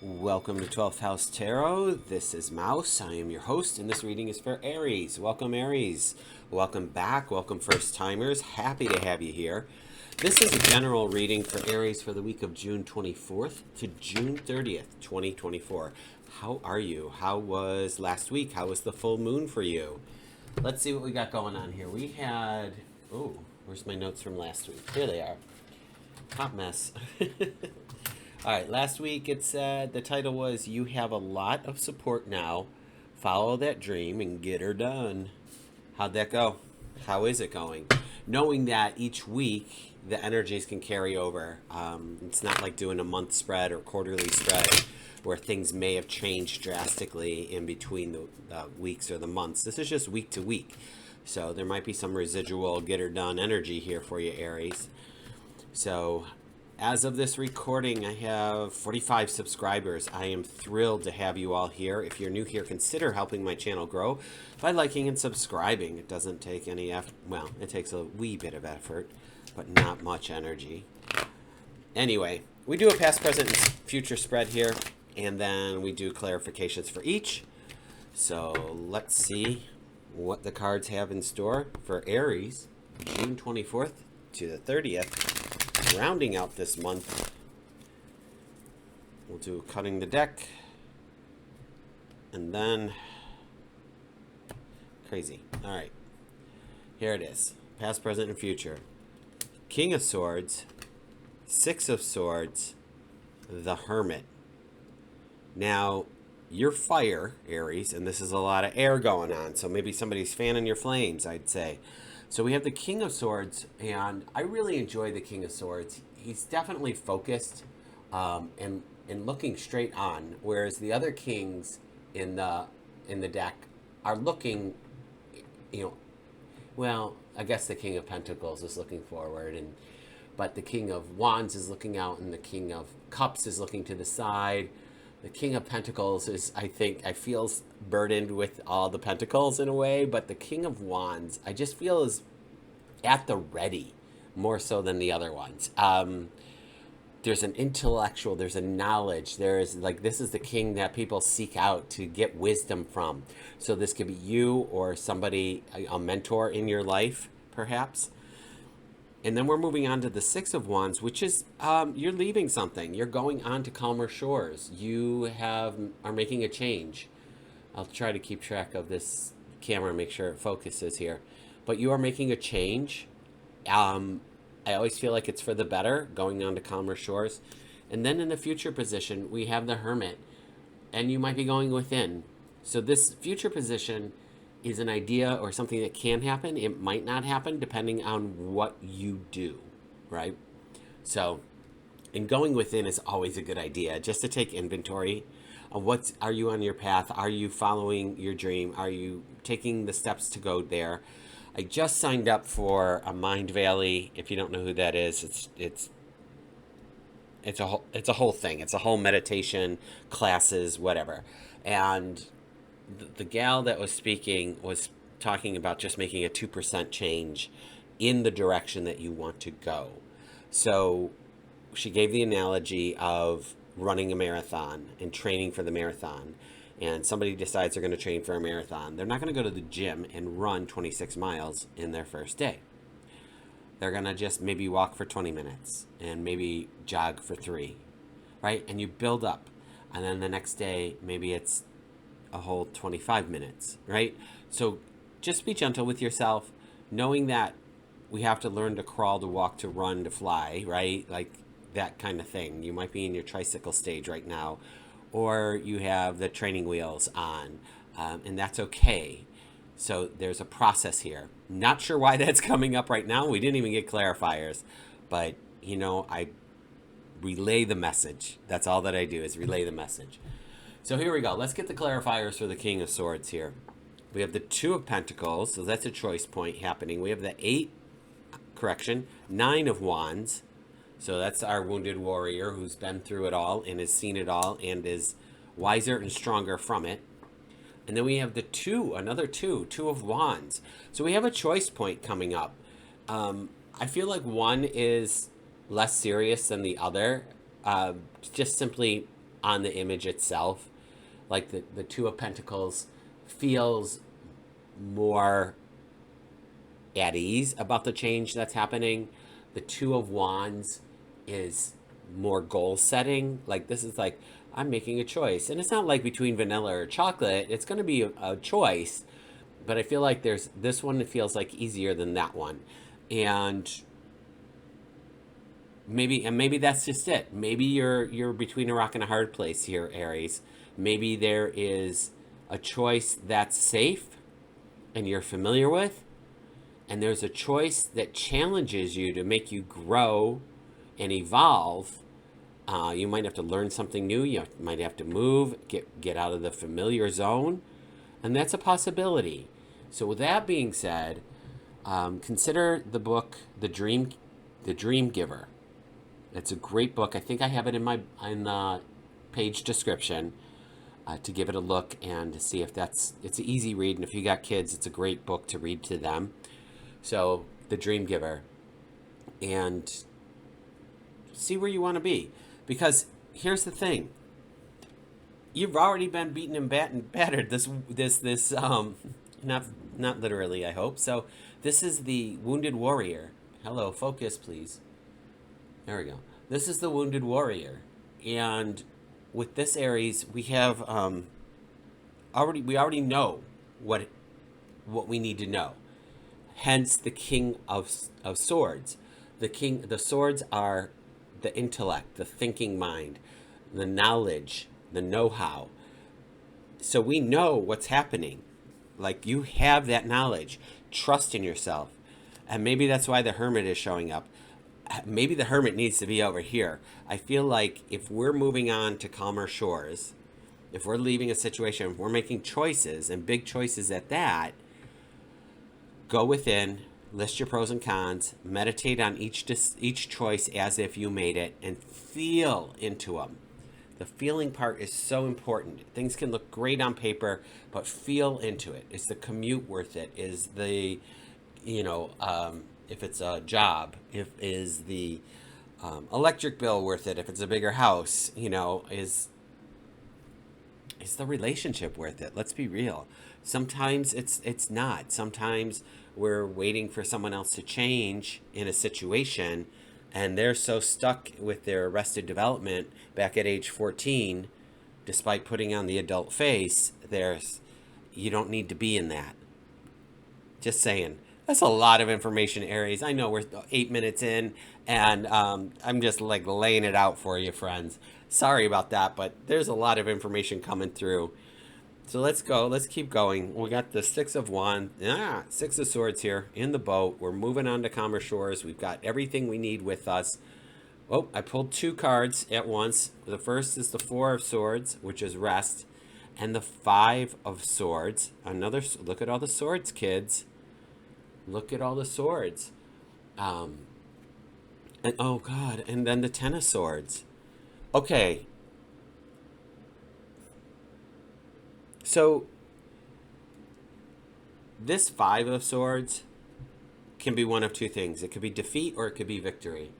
Welcome to 12th House Tarot. This is Mouse. I am your host, and this reading is for Aries. Welcome, Aries. Welcome back. Welcome, first timers. Happy to have you here. This is a general reading for Aries for the week of June 24th to June 30th, 2024. How are you? How was last week? How was the full moon for you? Let's see what we got going on here. We had... Oh, where's my notes from last week? Here they are. Hot mess. All right, last week it said the title was You Have a Lot of Support Now. Follow that dream and get her done. How'd that go? How is it going? Knowing that each week the energies can carry over. It's not like doing a month spread or quarterly spread where things may have changed drastically in between the weeks or the months. This is just week to week. So there might be some residual get her done energy here for you, Aries. So as of this recording, I have 45 subscribers. I am thrilled to have you all here. If you're new here, consider helping my channel grow by liking and subscribing. It doesn't take any effort. Well, it takes a wee bit of effort, but not much energy. Anyway, we do a past, present, and future spread here, and then we do clarifications for each. So let's see what the cards have in store for Aries, June 24th to the 30th. Rounding out this month, we'll do cutting the deck, and then crazy. All right, here it is. Past, present, and future. King of Swords, Six of Swords, the Hermit. Now, you're fire, Aries, and this is a lot of air going on, so maybe somebody's fanning your flames, I'd say. So we have the King of Swords, and I really enjoy the King of Swords. He's definitely focused and looking straight on, whereas the other kings in the deck are looking, well, I guess the King of Pentacles is looking forward, but the King of Wands is looking out, and the King of Cups is looking to the side. The King of Pentacles is, I feel burdened with all the pentacles in a way, but the King of Wands, I just feel is at the ready more so than the other ones. There's an intellectual, there's a knowledge, this is the king that people seek out to get wisdom from. So this could be you or somebody, a mentor in your life, perhaps. And then we're moving on to the Six of Wands, which is you're leaving something. You're going on to calmer shores. You are making a change. I'll try to keep track of this camera, make sure it focuses here. But you are making a change. I always feel like it's for the better, going on to calmer shores. And then in the future position, we have the Hermit. And you might be going within. So this future position is an idea or something that can happen. It might not happen depending on what you do, right? So, and going within is always a good idea, just to take inventory of are you on your path? Are you following your dream? Are you taking the steps to go there? I just signed up for a Mind Valley. If you don't know who that is, it's a whole thing. It's a whole meditation, classes, whatever. And the gal that was speaking was talking about just making a 2% change in the direction that you want to go. So she gave the analogy of running a marathon and training for the marathon. And somebody decides they're going to train for a marathon. They're not going to go to the gym and run 26 miles in their first day. They're going to just maybe walk for 20 minutes and maybe jog for 3, right? And you build up. And then the next day, maybe it's a whole 25 minutes, right? So just be gentle with yourself, knowing that we have to learn to crawl, to walk, to run, to fly, right? Like that kind of thing. You might be in your tricycle stage right now, or you have the training wheels on, and that's okay. So there's a process here. Not sure why that's coming up right now. We didn't even get clarifiers, but I relay the message. That's all that I do, is relay the message. So here we go. Let's get the clarifiers for the King of Swords here. We have the Two of Pentacles, so that's a choice point happening. We have the 9 of Wands. So that's our wounded warrior who's been through it all and has seen it all and is wiser and stronger from it. And then we have the another two of Wands. So we have a choice point coming up. I feel like one is less serious than the other. Just simply on the image itself. Like the Two of Pentacles feels more at ease about the change that's happening. The Two of Wands is more goal setting. Like this is like, I'm making a choice. And it's not like between vanilla or chocolate. It's going to be a choice. But I feel like there's this one that feels like easier than that one. And maybe that's just it. Maybe you're between a rock and a hard place here, Aries. Maybe there is a choice that's safe and you're familiar with, and there's a choice that challenges you to make you grow and evolve. You might have to learn something new. You might have to move, get out of the familiar zone, and that's a possibility. So with that being said, consider the book The Dream Giver. It's a great book. I think I have it in the page description to give it a look and to see if it's an easy read. And if you got kids, it's a great book to read to them. So The Dream Giver, and see where you want to be. Because here's the thing. You've already been beaten and battered. This not literally, I hope. So this is the Wounded Warrior. Hello, focus, please. There we go. This is the Wounded Warrior, and with this Aries, we have we already know what we need to know. Hence, the King of Swords. The swords are the intellect, the thinking mind, the knowledge, the know-how. So we know what's happening. Like, you have that knowledge. Trust in yourself. And maybe that's why the Hermit is showing up. Maybe the Hermit needs to be over here. I feel like if we're moving on to calmer shores, if we're leaving a situation, if we're making choices, and big choices at that, go within, list your pros and cons, meditate on each choice as if you made it, and feel into them. The feeling part is so important. Things can look great on paper, but feel into it. Is the commute worth it? Is the, if it's a job, is the electric bill worth it? If it's a bigger house, is the relationship worth it? Let's be real. Sometimes it's not. Sometimes we're waiting for someone else to change in a situation, and they're so stuck with their arrested development back at age 14, despite putting on the adult face. You don't need to be in that. Just saying. That's a lot of information, Aries. I know we're 8 minutes in, and I'm just like laying it out for you, friends. Sorry about that, but there's a lot of information coming through. So let's go. Let's keep going. We got the Six of Swords here in the boat. We're moving on to calmer shores. We've got everything we need with us. Oh, I pulled two cards at once. The first is the Four of Swords, which is rest, and the Five of Swords. Look at all the swords, kids. Look at all the swords. And oh God, and then the Ten of Swords. Okay. So this Five of Swords can be one of two things. It could be defeat or it could be victory.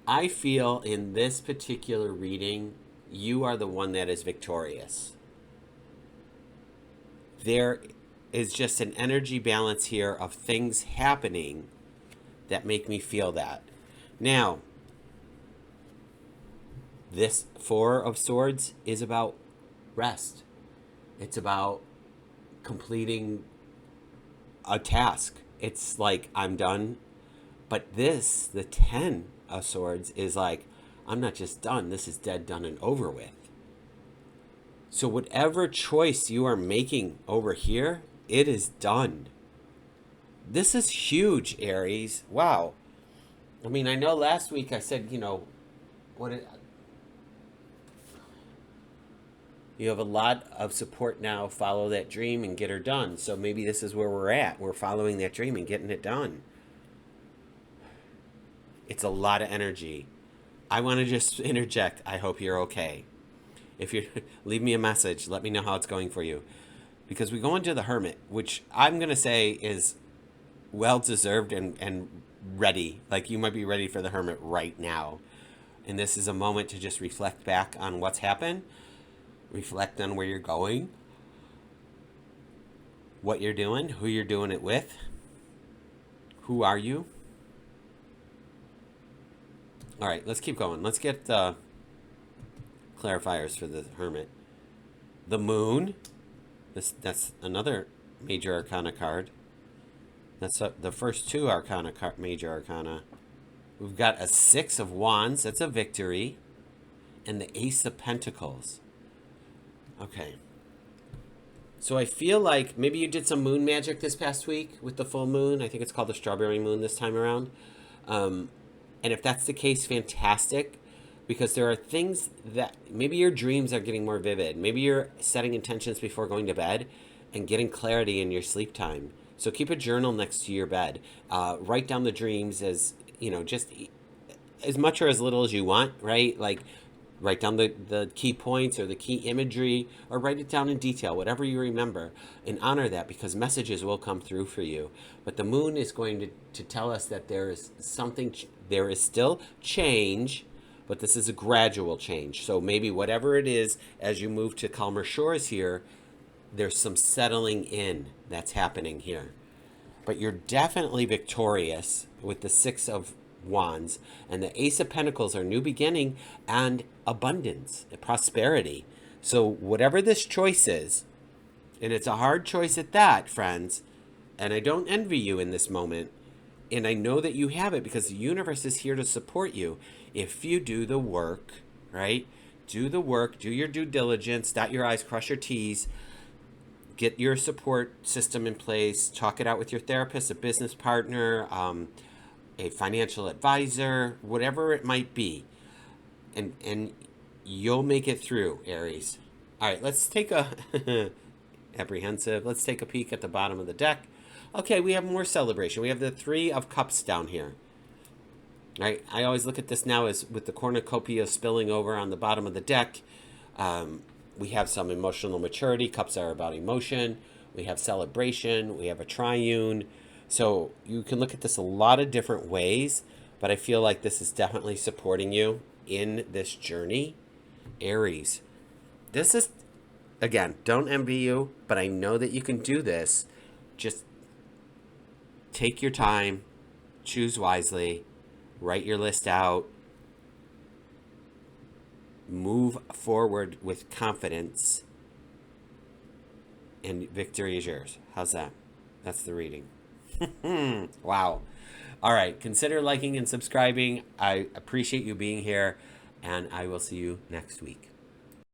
I feel in this particular reading, you are the one that is victorious. There is just an energy balance here of things happening that make me feel that. Now, this Four of Swords is about rest. It's about completing a task. It's like, I'm done. But this, the Ten of Swords, is like, I'm not just done. This is dead, done, and over with. So whatever choice you are making over here, it is done. This is huge, Aries. Wow. I mean, I know last week I said, you have a lot of support now. Follow that dream and get her done. So maybe this is where we're at. We're following that dream and getting it done. It's a lot of energy. I want to just interject. I hope you're okay. If you leave me a message, let me know how it's going for you. Because we go into the Hermit, which I'm going to say is well-deserved and ready. Like, you might be ready for the Hermit right now. And this is a moment to just reflect back on what's happened, reflect on where you're going, what you're doing, who you're doing it with, who are you. All right, let's keep going. Let's get clarifiers for the Hermit. The Moon. That's another major arcana card. That's the first two major arcana. We've got a Six of Wands. That's a victory. And the Ace of Pentacles. Okay. So I feel like maybe you did some moon magic this past week with the full moon. I think it's called the strawberry moon this time around. And if that's the case, fantastic. Because there are things that maybe your dreams are getting more vivid. Maybe you're setting intentions before going to bed and getting clarity in your sleep time. So keep a journal next to your bed. Write down the dreams as, just as much or as little as you want, right? Like write down the key points or the key imagery, or write it down in detail, whatever you remember, and honor that, because messages will come through for you. But the moon is going to tell us that there is there is still change, but this is a gradual change. So maybe whatever it is, as you move to calmer shores here, there's some settling in that's happening here. But you're definitely victorious with the Six of Wands, and the Ace of Pentacles are new beginning and abundance and prosperity. So whatever this choice is, and it's a hard choice at that, friends, and I don't envy you in this moment, and I know that you have it because the universe is here to support you if you do the work, right? Do the work, do your due diligence, dot your I's, cross your T's, get your support system in place, talk it out with your therapist, a business partner, a financial advisor, whatever it might be. And you'll make it through, Aries. All right, let's take a apprehensive. Let's take a peek at the bottom of the deck. Okay, we have more celebration. We have the Three of Cups down here. All right, I always look at this now as with the cornucopia spilling over on the bottom of the deck. We have some emotional maturity. Cups are about emotion. We have celebration. We have a triune. So you can look at this a lot of different ways, but I feel like this is definitely supporting you in this journey. Aries, this is, again, don't envy you, but I know that you can do this. Just take your time, choose wisely, write your list out, move forward with confidence, and victory is yours. How's that? That's the reading. Wow. All right. Consider liking and subscribing. I appreciate you being here, and I will see you next week.